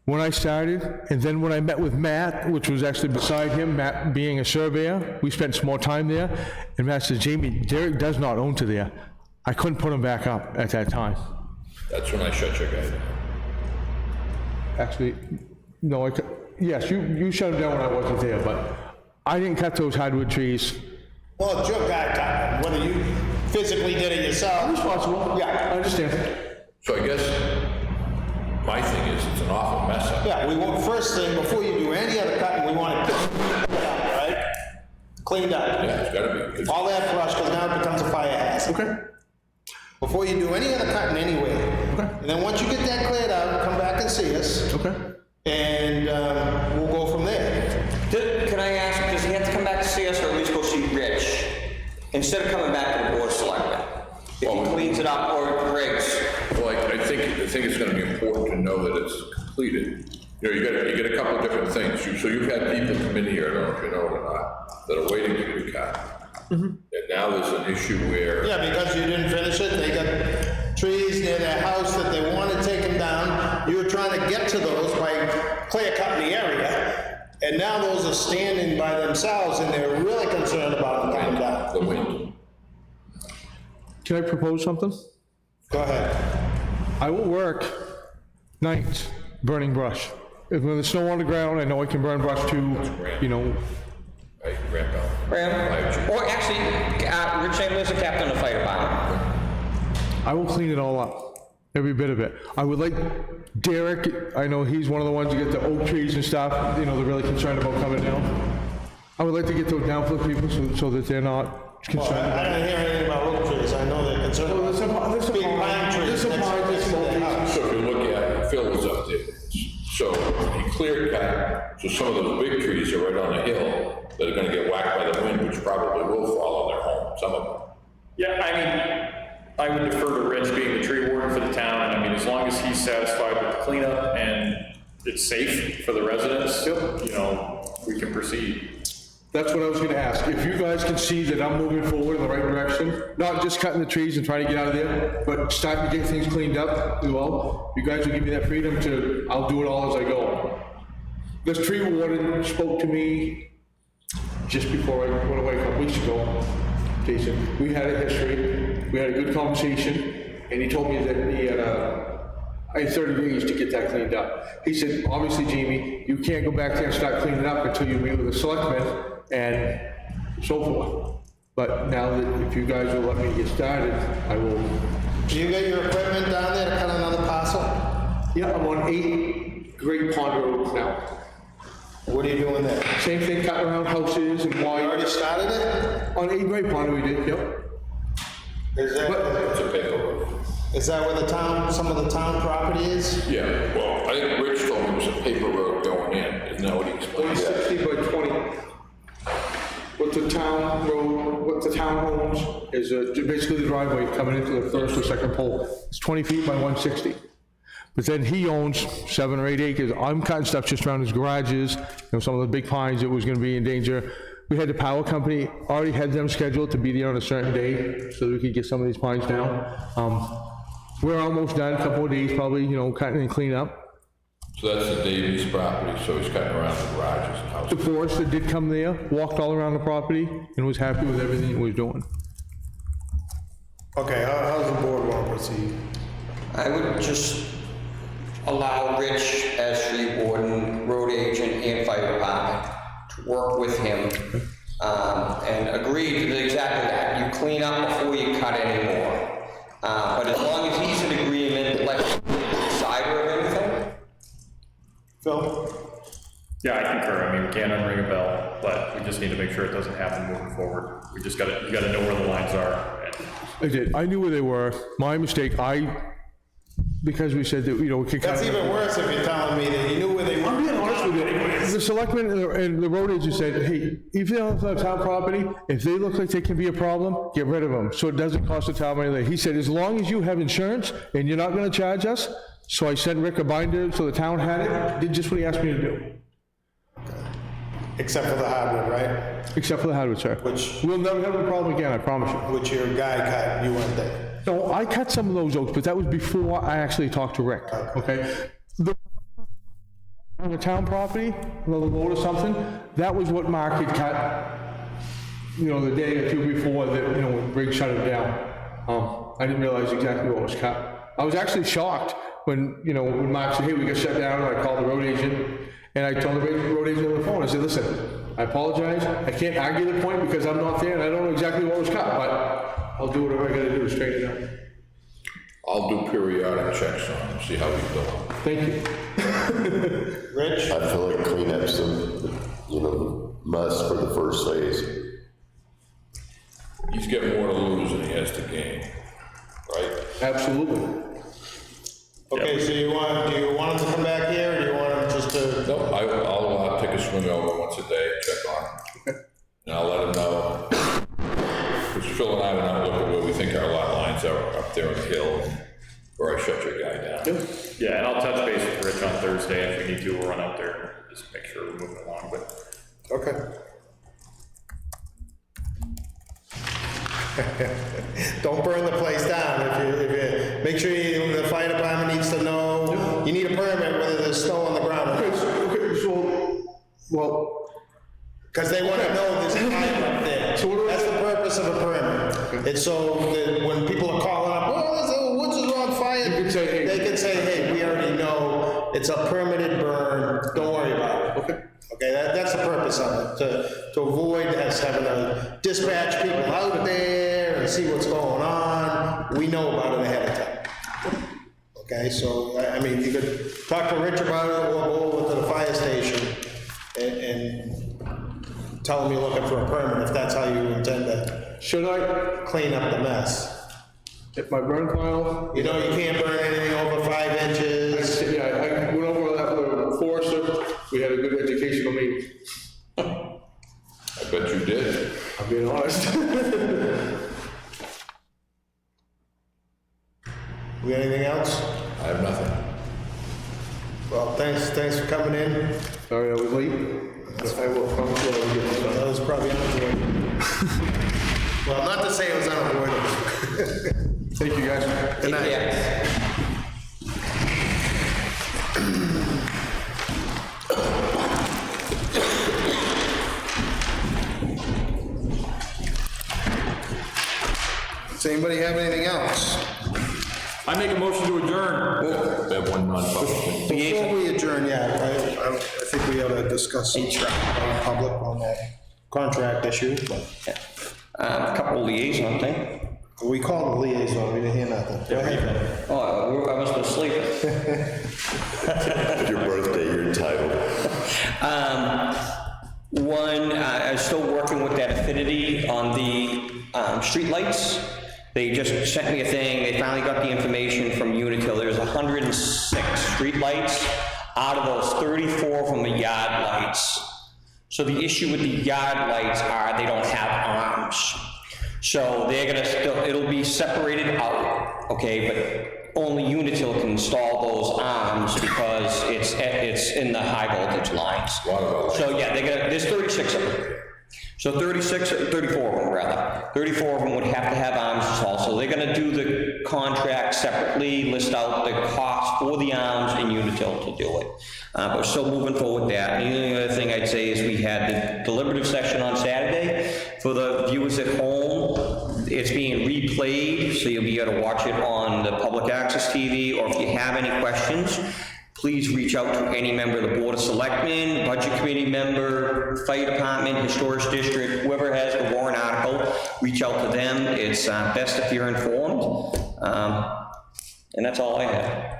Speaker 10: when I started, and then when I met with Matt, which was actually beside him, Matt being a surveyor, we spent some more time there, and Matt said, Jamie, Derek does not own to there. I couldn't put him back up at that time.
Speaker 11: That's when I shut your guy down.
Speaker 10: Actually, no, yes, you shut him down when I wasn't there, but I didn't cut those hardwood trees.
Speaker 1: Well, it's your guy cutting, whether you physically did it yourself.
Speaker 10: I'm responsible.
Speaker 1: Yeah.
Speaker 10: I understand.
Speaker 11: So I guess my thing is, it's an awful mess up.
Speaker 1: Yeah, we want, first thing, before you do any other cutting, we want it right? Cleaned up.
Speaker 11: Yeah, it's gotta be. 'Cause
Speaker 1: All that brush, because now it becomes a fire hazard.
Speaker 10: Okay.
Speaker 1: Before you do any other cutting anyway.
Speaker 10: Okay.
Speaker 1: And then once you get that cleared out, come back and see us.
Speaker 10: Okay.
Speaker 1: And we'll go from there.
Speaker 3: Can I ask, does he have to come back to see us or at least go see Rich? Instead of coming back to the board of selectmen? If he cleans it up or Griggs?
Speaker 11: Well, I think it's gonna be important to know that it's completed. You get a couple of different things. So you've had people come in here, I don't know if you know it or not, that are waiting to be cut. And now there's an issue where.
Speaker 1: Yeah, because you didn't finish it, they got trees near their house that they wanted taken down. You were trying to get to those by clear cutting the area. And now those are standing by themselves and they're really concerned about them coming down.
Speaker 11: The wind.
Speaker 10: Can I propose something?
Speaker 1: Go ahead.
Speaker 10: I will work nights burning brush. If when there's snow on the ground, I know I can burn brush too,
Speaker 11: Right, ramp out.
Speaker 3: Ram? Or actually, Rich Chambers, the captain of the fire department.
Speaker 10: I will clean it all up, every bit of it. I would like Derek, I know he's one of the ones who get the oak trees and stuff, they're really concerned about coming down. I would like to get those down for the people so that they're not concerned.
Speaker 1: I don't hear anything about oak trees, I know they're concerned about big pine trees.
Speaker 10: There's some trees.
Speaker 11: So if you look at, Phil was up there, so he cleared cut, so some of those big trees are right on the hill that are gonna get whacked by the wind, which probably will fall on their home, some of them.
Speaker 7: Yeah, I mean, I would defer to Rich being the tree warden for the town. I mean, as long as he's satisfied with the cleanup and it's safe for the residents, we can proceed.
Speaker 10: That's what I was gonna ask. If you guys can see that I'm moving forward in the right direction, not just cutting the trees and trying to get out of there, but starting to get things cleaned up, well, you guys will give me that freedom to, I'll do it all as I go. This tree warden spoke to me just before I went away a couple weeks ago, Jason. We had a history, we had a good conversation, and he told me that he had I had 30 days to get that cleaned up. He said, obviously, Jamie, you can't go back there and start cleaning up until you meet with the selectmen and so forth. But now that if you guys will let me get started, I will.
Speaker 1: Do you get your equipment down there to cut another parcel?
Speaker 10: Yeah, I'm on 8 Great Pond Road now.
Speaker 1: What are you doing there?
Speaker 10: Same thing, cutting around houses and
Speaker 1: You
Speaker 10: wire.
Speaker 1: already started it?
Speaker 10: On 8 Great Pond we did, yep.
Speaker 1: Is that,
Speaker 11: It's a paperwork.
Speaker 1: is that where the town, some of the town property is?
Speaker 11: Yeah, well, I think Rich told me it was a paper road going in, isn't that what he explained?
Speaker 10: 60 by 20. What the town road, what the town owns is basically the driveway coming into the first or second pole. It's 20 feet by 160. But then he owns 7 or 8 acres. I'm cutting stuff just around his garages, some of the big pines that was gonna be in danger. We had the power company, already had them scheduled to be there on a certain day so that we could get some of these pines down. We're almost done, a couple of days probably, cutting and cleaning up.
Speaker 11: So that's the Davies property, so he's cutting around the garages and
Speaker 10: The
Speaker 11: houses.
Speaker 10: forester did come there, walked all around the property, and was happy with everything he was doing.
Speaker 1: Okay, how's the board want to proceed?
Speaker 3: I would just allow Rich as tree warden, road agent, and fire department to work with him and agree to exactly that. You clean up before you cut anymore. But as long as he's in agreement, let's decide of anything.
Speaker 1: Phil?
Speaker 7: Yeah, I concur. I mean, we can't unring a bell, but we just need to make sure it doesn't happen moving forward. We just gotta, you gotta know where the lines are.
Speaker 10: I did, I knew where they were, my mistake, because we said that, we could cut.
Speaker 1: That's even worse if you're telling me that you knew where they were.
Speaker 10: I'm being honest with you, the selectmen and the road agent said, hey, if they don't have town property, if they look like they can be a problem, get rid of them, so it doesn't cost the town money. He said, as long as you have insurance and you're not gonna charge us, so I sent Rick a binder, so the town had it, did just what he asked me to do.
Speaker 1: Except for the hardwood, right?
Speaker 10: Except for the hardwood, sir.
Speaker 1: Which-
Speaker 10: We'll never have a problem again, I promise you.
Speaker 1: Which your guy cut, you went there.
Speaker 10: No, I cut some of those oaks, but that was before I actually talked to Rick, okay? On the town property, another load or something, that was what Mark had cut, the day or two before that, when Rick shut it down. I didn't realize exactly what was cut. I was actually shocked when Mark said, hey, we got shut down, and I called the road agent, and I told the road agent on the phone, I said, listen, I apologize, I can't argue the point because I'm not there and I don't know exactly what was cut, but I'll do whatever I gotta do to straighten it out.
Speaker 11: I'll do periodic checks on him, see how he's doing.
Speaker 10: Thank you.
Speaker 1: Rich?
Speaker 8: I feel like clean up some, mess for the first phase.
Speaker 11: He's got more to lose than he has to gain, right?
Speaker 10: Absolutely.
Speaker 1: Okay, so do you want him to come back here, or do you want him just to?
Speaker 11: No, I'll take a swing over once a day, check on him. And I'll let him know. Because Phil and I went out and looked at where we think our lot lines are up there on the hill, where I shut your guy down.
Speaker 7: Yeah, and I'll touch base with Rich on Thursday. If we need to, we'll run out there, just make sure we're moving along, but.
Speaker 1: Okay. Don't burn the place down. If you make sure the fire department needs to know, you need a permit whether there's snow on the ground.
Speaker 10: Okay, so, well,
Speaker 1: Because they want to know there's a pipe up there. That's the purpose of a permit. It's so that when people are calling up, oh, the woods is on fire, they can say, hey, we already know it's a permitted burn, don't worry about it. Okay, that's the purpose of it, to avoid us having to dispatch people out there and see what's going on. We know about it ahead of time. Okay, so, I mean, you could talk to Rich about it, or go over to the fire station and tell them you're looking for a permit, if that's how you intend to.
Speaker 10: should I,
Speaker 1: Clean up the mess.
Speaker 10: if my burn pile,
Speaker 1: You know, you can't burn anything over 5 inches.
Speaker 10: yeah, I went over that with a forester, we had a good educational meeting.
Speaker 11: I bet you did.
Speaker 10: I'm being honest.
Speaker 1: We got anything else?
Speaker 11: I have nothing.
Speaker 1: Well, thanks for coming in.
Speaker 10: Sorry I was late. I will come slow and get this done.
Speaker 1: That was probably unavoidable. Well, not to say it was unavoidable.
Speaker 10: Thank you, guys.
Speaker 1: Good night.
Speaker 3: Yeah.
Speaker 1: anybody have anything else?
Speaker 7: I make a motion to adjourn.
Speaker 11: We have one non-public.
Speaker 1: Before we adjourn, I think we ought to discuss some public on that contract issue, but
Speaker 3: A couple liaison things.
Speaker 1: we called the liaison, we didn't hear nothing. Go ahead.
Speaker 3: Oh, I must have been sleeping.
Speaker 8: It's your birthday, you're entitled.
Speaker 3: One, I'm still working with that Affinity on the streetlights. They just sent me a thing, they finally got the information from Unitil. There's 106 streetlights. Out of those, 34 of them are yard lights. So the issue with the yard lights are they don't have arms. So they're gonna still, it'll be separated out, okay, but only Unitil can install those arms because it's in the high voltage lines. So yeah, there's 36 of them. So 34 of them rather. 34 of them would have to have arms installed. So they're gonna do the contract separately, list out the cost for the arms and Unitil to do it. But we're still moving forward with that. And the only other thing I'd say is we had the deliberative session on Saturday. For the viewers at home, it's being replayed, so you'll be able to watch it on the public access TV, or if you have any questions, please reach out to any member of the Board of Selectmen, Budget Committee member, Fire Department, Historic District, whoever has the warrant article, reach out to them. It's best if you're informed. And that's all I have.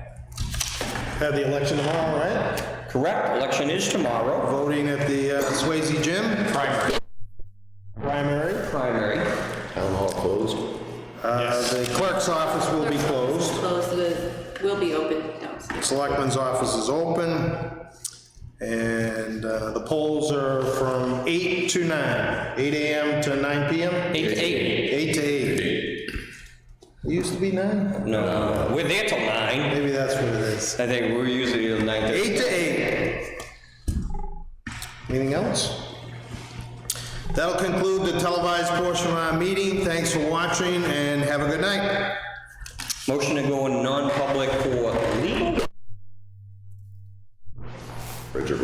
Speaker 1: Have the election tomorrow, right?
Speaker 3: Correct, election is tomorrow.
Speaker 1: Voting at the Swayze Gym? Primary.
Speaker 8: Town hall closed.
Speaker 1: The clerk's office will be closed.
Speaker 6: Will be open downstairs.
Speaker 1: Selectman's office is open, and the polls are from 8 to 9, 8 a.m. to 9 p.m.?
Speaker 3: 8 to 8.
Speaker 1: 8 to 8. It used to be 9?
Speaker 3: No, we're there till 9.
Speaker 1: Maybe that's what it is.
Speaker 3: I think we're usually till 9:30.
Speaker 1: 8 to 8. Anything else? That'll conclude the televised portion of our meeting. Thanks for watching, and have a good night.
Speaker 3: Motion to go in non-public for